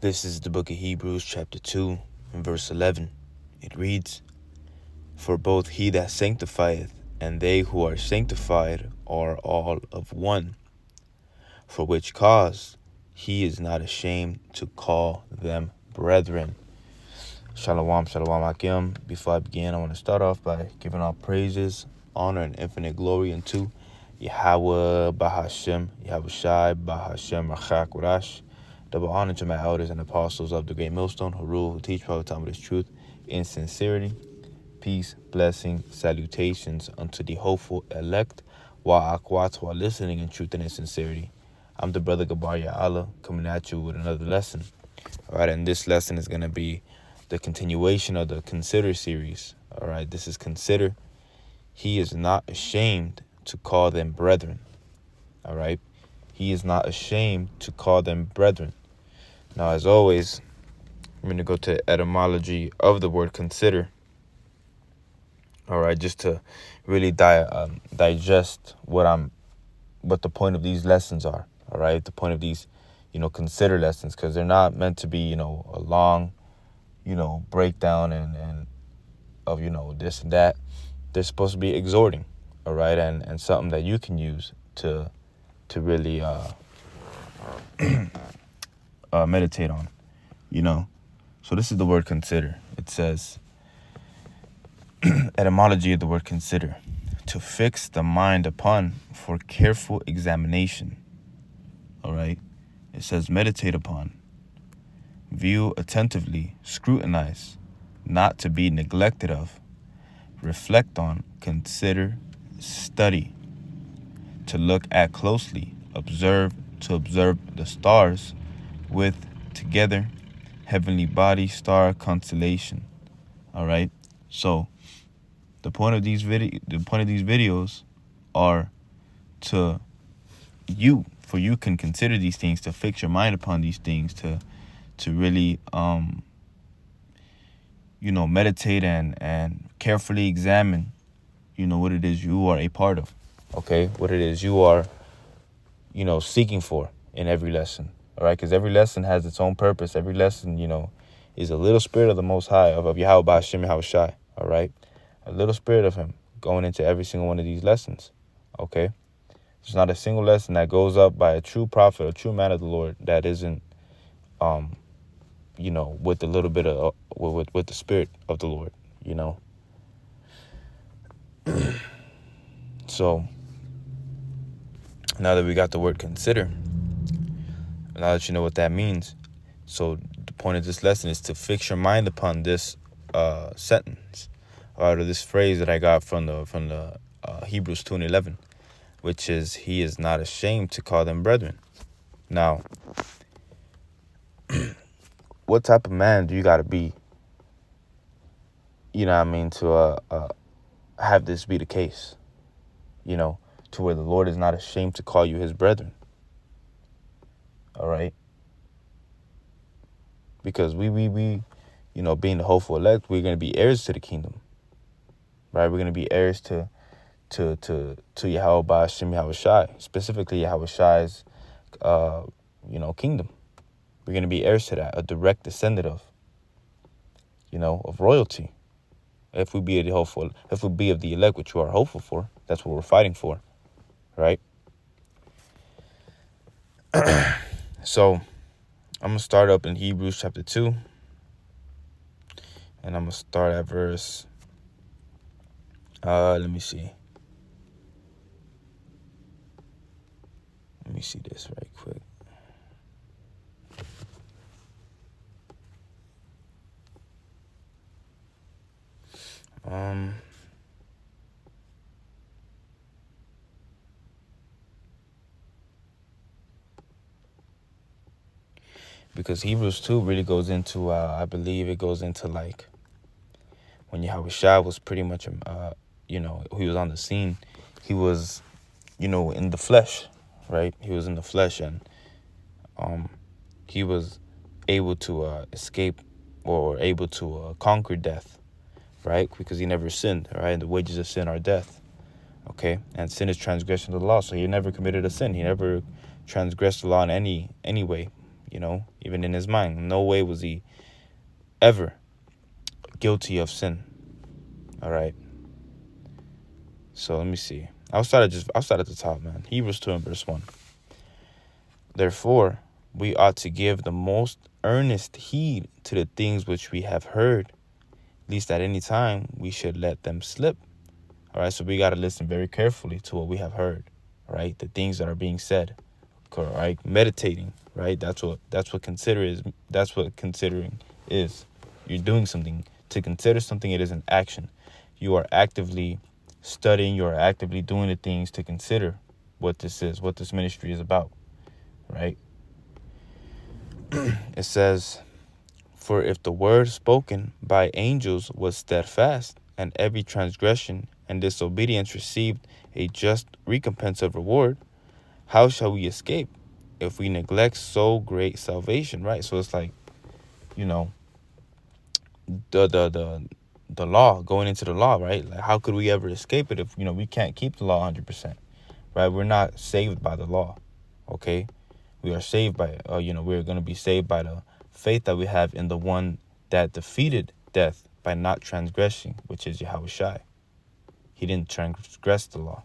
This is the book of Hebrews, chapter 2, and verse 11. It reads, "For both he that sanctifieth and they who are sanctified are all of one, for which cause he is not ashamed to call them brethren." Shalom, shalom, Akim. Before I begin, I want to start off by giving all praises, honor, and infinite glory unto Yahweh, Bahashem, Yahweh Shai, Bahashem, Rachak, Rash. Double honor to my elders and apostles of the great millstone who rule, who teach, prophet, with this truth in sincerity. Peace, blessing, salutations unto the hopeful elect, while listening in truth and in sincerity. I'm the brother Gabar Allah coming at you with another lesson. All right, and this lesson is going to be the continuation of the Consider series. All right, this is Consider. He is not ashamed to call them brethren. All right, he is not ashamed to call them brethren. Now, as always, I'm going to go to etymology of the word consider. All right, just to really digest what the point of these lessons are. All right, the point of these, consider lessons, because they're not meant to be, a long, breakdown and of, this and that. They're supposed to be exhorting. All right, and something that you can use to really meditate on, So this is the word consider. It says, etymology of the word consider: to fix the mind upon for careful examination. All right. It says meditate upon, view attentively, scrutinize, not to be neglected of, reflect on, consider, study, to look at closely, observe, to observe the stars with, together, heavenly body, star, constellation. All right. So the point of these videos are for you can consider these things, to fix your mind upon these things, to really meditate and carefully examine what it is you are a part of. Okay, what it is you are seeking for in every lesson. All right, because every lesson has its own purpose. Every lesson is a little spirit of the Most High, of Yahweh Ba'ashem, Yahweh Shai. All right, a little spirit of him going into every single one of these lessons. Okay, there's not a single lesson that goes up by a true prophet, a true man of the Lord, that isn't with a little bit of with the spirit of the Lord. So now that we got the word consider, now that you know what that means, so the point of this lesson is to fix your mind upon this sentence, or this phrase that I got from the Hebrews 2:11, which is, he is not ashamed to call them brethren. Now, what type of man do you got to be, to have this be the case, to where the Lord is not ashamed to call you his brethren? All right? Because we being the hopeful elect, we're going to be heirs to the kingdom. Right? We're going to be heirs to Yahweh Ba'ashem, Yahweh Shai, specifically Yahweh Shai's kingdom. We're going to be heirs to that, a direct descendant of royalty. If we be of the elect, which you are hopeful for, that's what we're fighting for, right? So I'm going to start up in Hebrews chapter 2, and I'm going to start at verse, let me see this right quick. Because Hebrews 2 really goes into, I believe it goes into like when Yahweh Shai was pretty much, he was on the scene. He was, in the flesh, right? He was in the flesh, and he was able to escape, or able to conquer death, right? Because he never sinned, right? And the wages of sin are death, okay? And sin is transgression of the law, so he never committed a sin. He never transgressed the law in any way, even in his mind. No way was he ever guilty of sin. All right. So let me see. I'll start at the top, man. Hebrews 2 and verse 1. Therefore, we ought to give the most earnest heed to the things which we have heard, least at any time we should let them slip. All right, so we got to listen very carefully to what we have heard, right? The things that are being said, right? Meditating, right? That's what considering is. You're doing something. To consider something, it is an action. You are actively studying, you are actively doing the things to consider what this is, what this ministry is about, right? It says, for if the word spoken by angels was steadfast, and every transgression and disobedience received a just recompense of reward, how shall we escape if we neglect so great salvation, right? So it's like, the law, going into the law, right? Like, how could we ever escape it if, we can't keep the law 100%, right? We're not saved by the law, okay? We are saved by, we're going to be saved by the faith that we have in the one that defeated death by not transgressing, which is Yahushua. He didn't transgress the law.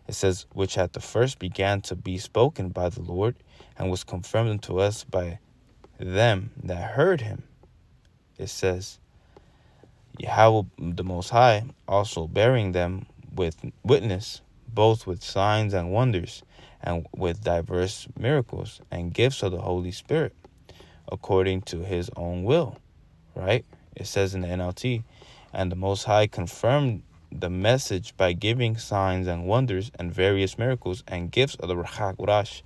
It says, which at the first began to be spoken by the Lord and was confirmed unto us by them that heard him. It says, Yahweh the Most High also bearing them with witness, both with signs and wonders, and with diverse miracles and gifts of the Holy Spirit, according to his own will, right? It says in the NLT, and the Most High confirmed the message by giving signs and wonders and various miracles and gifts of the Ruach HaKodesh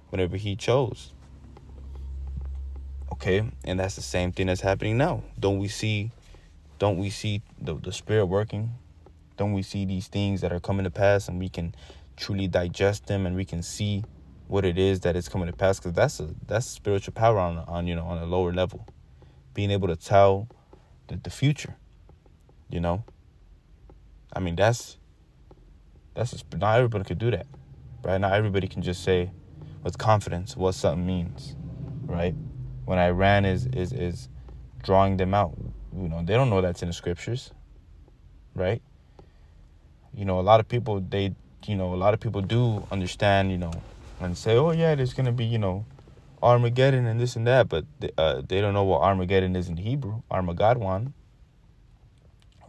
whenever he chose. Okay, and that's the same thing that's happening now. Don't we see the Spirit working? Don't we see these things that are coming to pass, and we can truly digest them, and we can see what it is that is coming to pass? Because that's spiritual power on a lower level, being able to tell the future. I mean, that's not everybody could do that, right? Not everybody can just say with confidence what something means, right? When Iran is drawing them out, they don't know that's in the scriptures, right? A lot of people do understand, and say, oh yeah, there's gonna be Armageddon and this and that, but they don't know what Armageddon is in the Hebrew. Armageddon,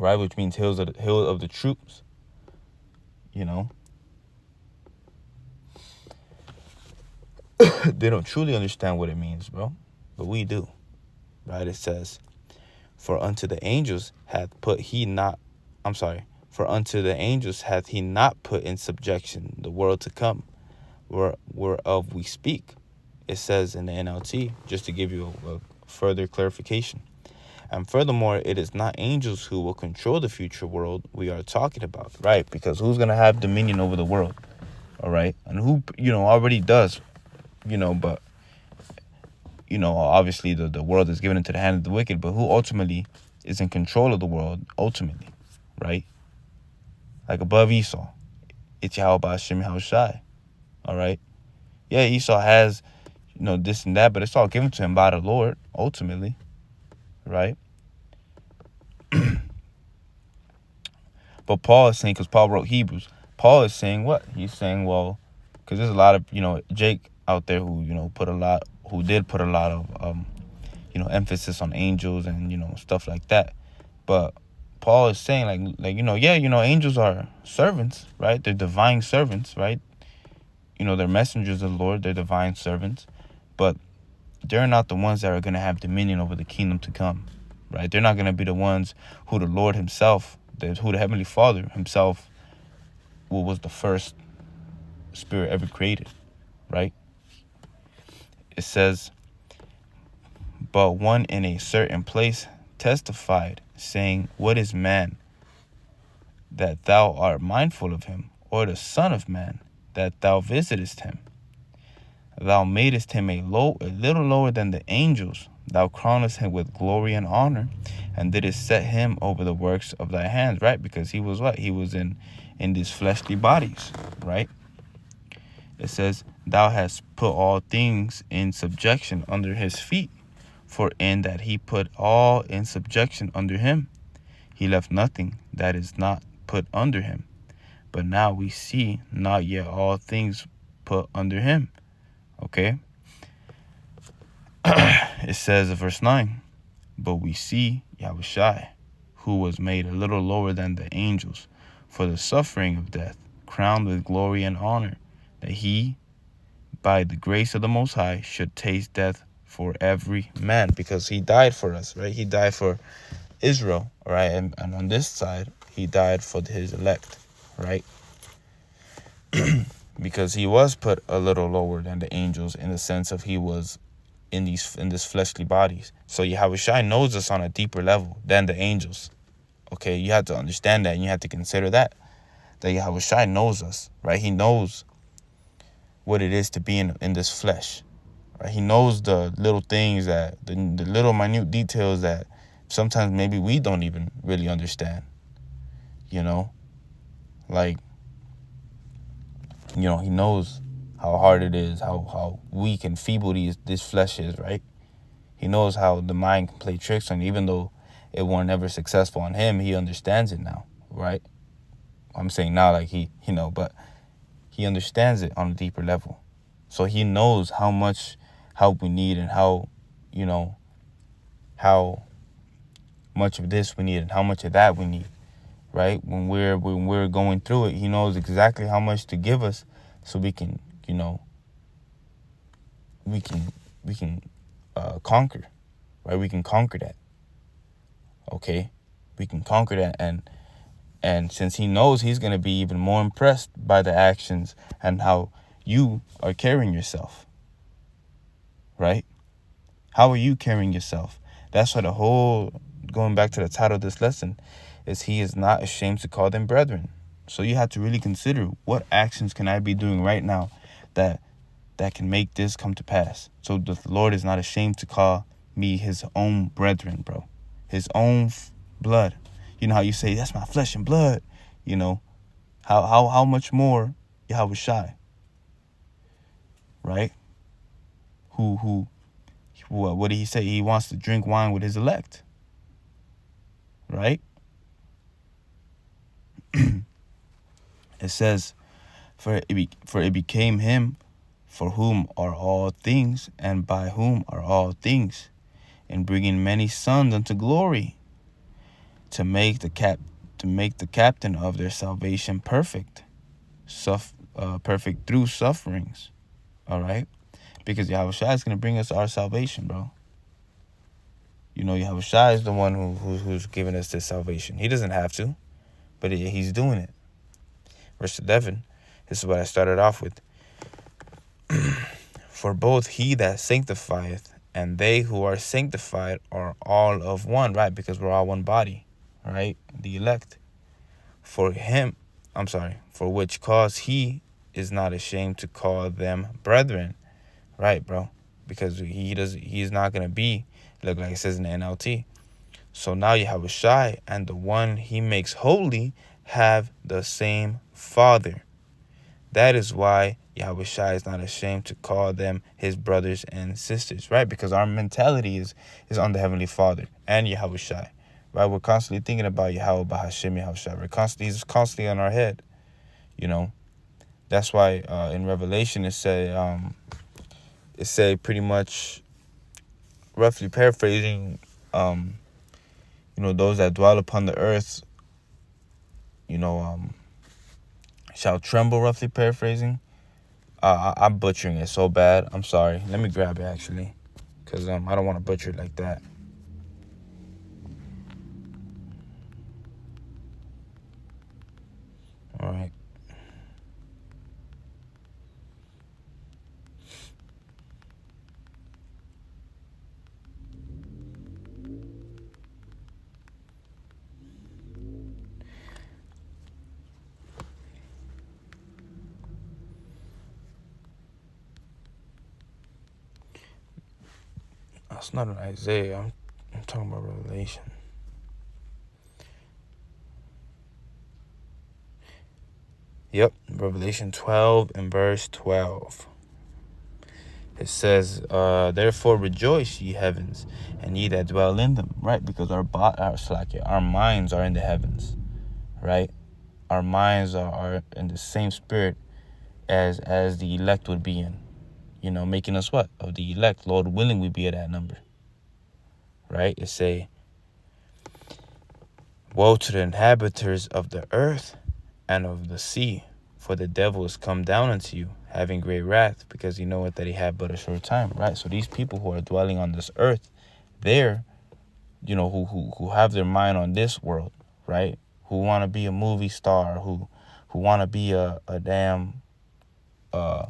right, which means hill of the troops. They don't truly understand what it means, bro, but we do, right? It says, for unto the angels hath he not put in subjection the world to come, whereof we speak. It says in the NLT, just to give you a further clarification. And furthermore, it is not angels who will control the future world we are talking about, right? Because who's going to have dominion over the world, all right? And who, already does, but, obviously the world is given into the hand of the wicked, but who ultimately is in control of the world, ultimately, right? Like above Esau, it's Yahweh Ba'ashem Yahushai, all right? Yeah, Esau has, this and that, but it's all given to him by the Lord, ultimately, right? But Paul is saying, because Paul wrote Hebrews, Paul is saying what? He's saying, well, because there's a lot of, Jake out there who, did put a lot of, emphasis on angels and, stuff like that. But Paul is saying, angels are servants, right? They're divine servants, right? They're messengers of the Lord. They're divine servants. But they're not the ones that are going to have dominion over the kingdom to come, right? They're not going to be the ones who the Lord himself, who the Heavenly Father himself, was the first spirit ever created, right? It says, but one in a certain place testified, saying, what is man, that thou art mindful of him, or the son of man, that thou visitest him? Thou madest him a little lower than the angels. Thou crownest him with glory and honor, and didst set him over the works of thy hands, right? Because he was what? He was in these fleshly bodies, right? It says, thou hast put all things in subjection under his feet. For in that he put all in subjection under him, he left nothing that is not put under him. But now we see not yet all things put under him. Okay? It says in verse 9, but we see Yahushai, who was made a little lower than the angels, for the suffering of death, crowned with glory and honor, that he, by the grace of the Most High, should taste death for every man. Because he died for us, right? He died for Israel, right? And on this side, he died for his elect, right? Because he was put a little lower than the angels in the sense of he was in this fleshly bodies. So Yahushua knows us on a deeper level than the angels. Okay, you have to understand that, and you have to consider that Yahushua knows us, right? He knows what it is to be in this flesh, right? He knows the little things, that the little minute details that sometimes maybe we don't even really understand, like, he knows how hard it is, how weak and feeble this flesh is, right? He knows how the mind can play tricks on you. Even though it weren't ever successful on him, he understands it now, right? I'm saying now like but he understands it on a deeper level. So he knows how much help we need and how much of this we need and how much of that we need, right? When we're going through it, he knows exactly how much to give us so we can, we can conquer, right? We can conquer that. Okay, we can conquer that, and since he knows, he's going to be even more impressed by the actions and how you are carrying yourself, right? How are you carrying yourself? That's why going back to the title of this lesson, is he is not ashamed to call them brethren. So you have to really consider, what actions can I be doing right now that can make this come to pass? So the Lord is not ashamed to call me his own brethren, bro. His own blood. You know how you say, that's my flesh and blood. How much more Yahushai, right? What did he say? He wants to drink wine with his elect, right? It says, for it became him for whom are all things, and by whom are all things, in bringing many sons unto glory, to make the captain of their salvation perfect, perfect through sufferings. All right, because Yahushua is going to bring us our salvation, bro. Yahushua is the one who's giving us this salvation. He doesn't have to, but he's doing it. Verse 11, this is what I started off with. For both he that sanctifieth and they who are sanctified are all of one, right? Because we're all one body, right? The elect. For which cause he is not ashamed to call them brethren, right, bro? Because he's not going to be, look like it says in the NLT. So now Yahushua and the one he makes holy have the same Father. That is why Yahushua is not ashamed to call them his brothers and sisters, right? Because our mentality is on the Heavenly Father and Yahushua, right? We're constantly thinking about Yahweh, Bahashem, Yahushua. He's constantly on our head, That's why in Revelation it say pretty much, roughly paraphrasing, those that dwell upon the earth, shall tremble, roughly paraphrasing. I'm butchering it so bad. I'm sorry. Let me grab it, actually, because I don't want to butcher it like that. All right. That's not an Isaiah. I'm talking about Revelation. Yep, Revelation 12 and verse 12. It says, therefore rejoice, ye heavens, and ye that dwell in them, right? Because our minds are in the heavens, right? Our minds are in the same spirit as the elect would be in, making us what? Of the elect. Lord willing, we be at that number, right? It say, woe to the inhabitants of the earth and of the sea, for the devil is come down unto you, having great wrath, because he knoweth that he had but a short time, right? So these people who are dwelling on this earth, they're, who have their mind on this world, right? Who want to be a movie star, who want to be a damn a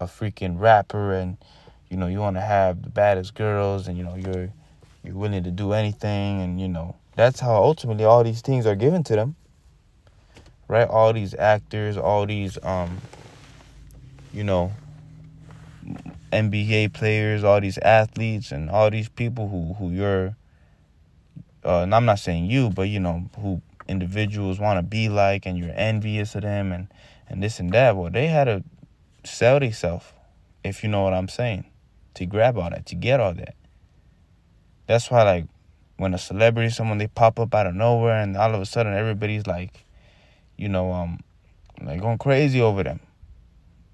freaking rapper, and you want to have the baddest girls, and you're willing to do anything, and that's how ultimately all these things are given to them, right? All these actors, all these NBA players, all these athletes, and all these people who you're and I'm not saying you, but who individuals want to be like, and you're envious of them, and this and that. Well, they had to sell themselves, if you know what I'm saying, to grab all that, to get all that. That's why, like, when a celebrity, someone, they pop up out of nowhere, and all of a sudden everybody's like, like going crazy over them,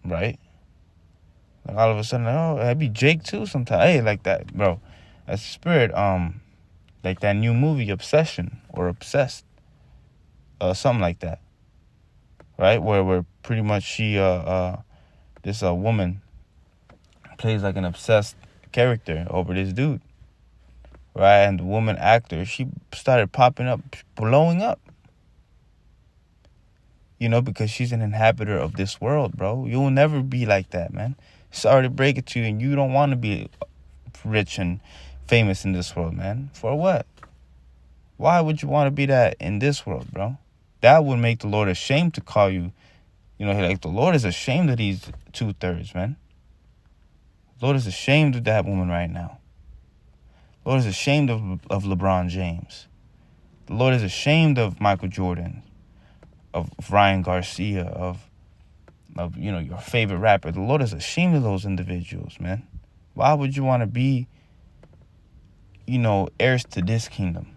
right? Like all of a sudden, like, oh, that'd be Jake too sometimes. Hey, like that, bro. That's the spirit. Like that new movie, Obsession or Obsessed, something like that, right? Where pretty much she, this woman plays like an obsessed character over this dude, right? And the woman actor, she started popping up, blowing up, because she's an inhabitor of this world, bro. You'll never be like that, man. Sorry to break it to you, and you don't want to be rich and famous in this world, man. For what? Why would you want to be that in this world, bro? That would make the Lord ashamed to call you. Like the Lord is ashamed of these 2/3, man. The Lord is ashamed of that woman right now. The Lord is ashamed of LeBron James. The Lord is ashamed of Michael Jordan, of Ryan Garcia, of your favorite rapper. The Lord is ashamed of those individuals, man. Why would you want to be, heirs to this kingdom,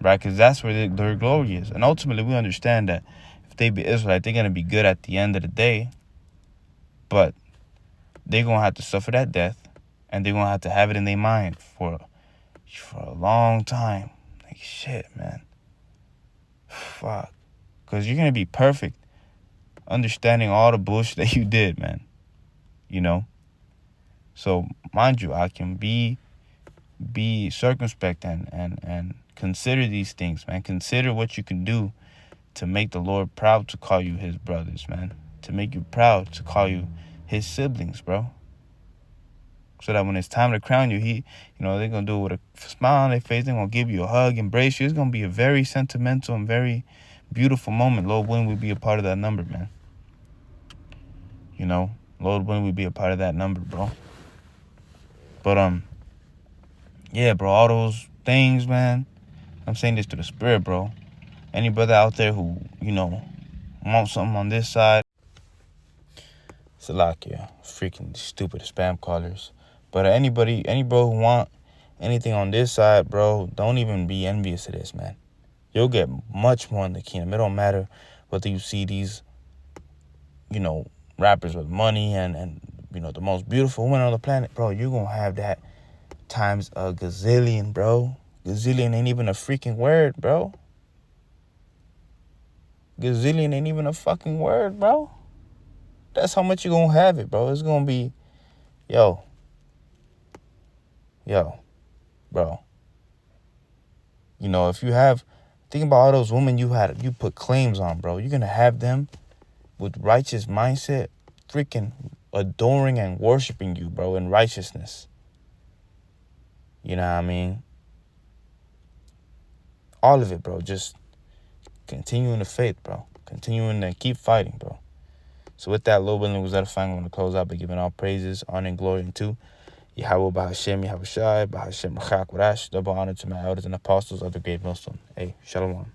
right? Because that's where their glory is. And ultimately, we understand that if they be Israelite, they're going to be good at the end of the day. But they're going to have to suffer that death. And they're going to have it in their mind for a long time. Like, shit, man. Fuck. Because you're going to be perfect understanding all the bullshit that you did, man. So, mind you, I can be circumspect and consider these things, man. Consider what you can do to make the Lord proud to call you his brothers, man. To make you proud to call you his siblings, bro. So that when it's time to crown you, they're going to do it with a smile on their face. They're going to give you a hug, embrace you. It's going to be a very sentimental and very beautiful moment. Lord willing, we'll be a part of that number, man. Lord willing, we'll be a part of that number, bro. But, yeah, bro, all those things, man. I'm saying this to the spirit, bro. Any brother out there who, want something on this side, Salakia, freaking stupid spam callers. But any bro who want anything on this side, bro, don't even be envious of this, man. You'll get much more in the kingdom. It don't matter whether you see these, rappers with money and the most beautiful woman on the planet, bro. You're going to have that times a gazillion, bro. Gazillion ain't even a freaking word, bro. Gazillion ain't even a fucking word, bro. That's how much you're going to have it, bro. It's going to be, yo, bro. If you have, think about all those women you put claims on, bro. You're going to have them with righteous mindset, freaking adoring and worshiping you, bro, in righteousness. You know what I mean? All of it, bro. Just continuing the faith, bro. Continuing to keep fighting, bro. So with that, Lord willing, was edifying. I'm going to close out by giving all praises, honor, and glory unto Yahweh, Bahashem, Yahweh Shai, Bahashem, Chak, Wadash. Double honor to my elders and apostles of the great millstone. Hey, shalom.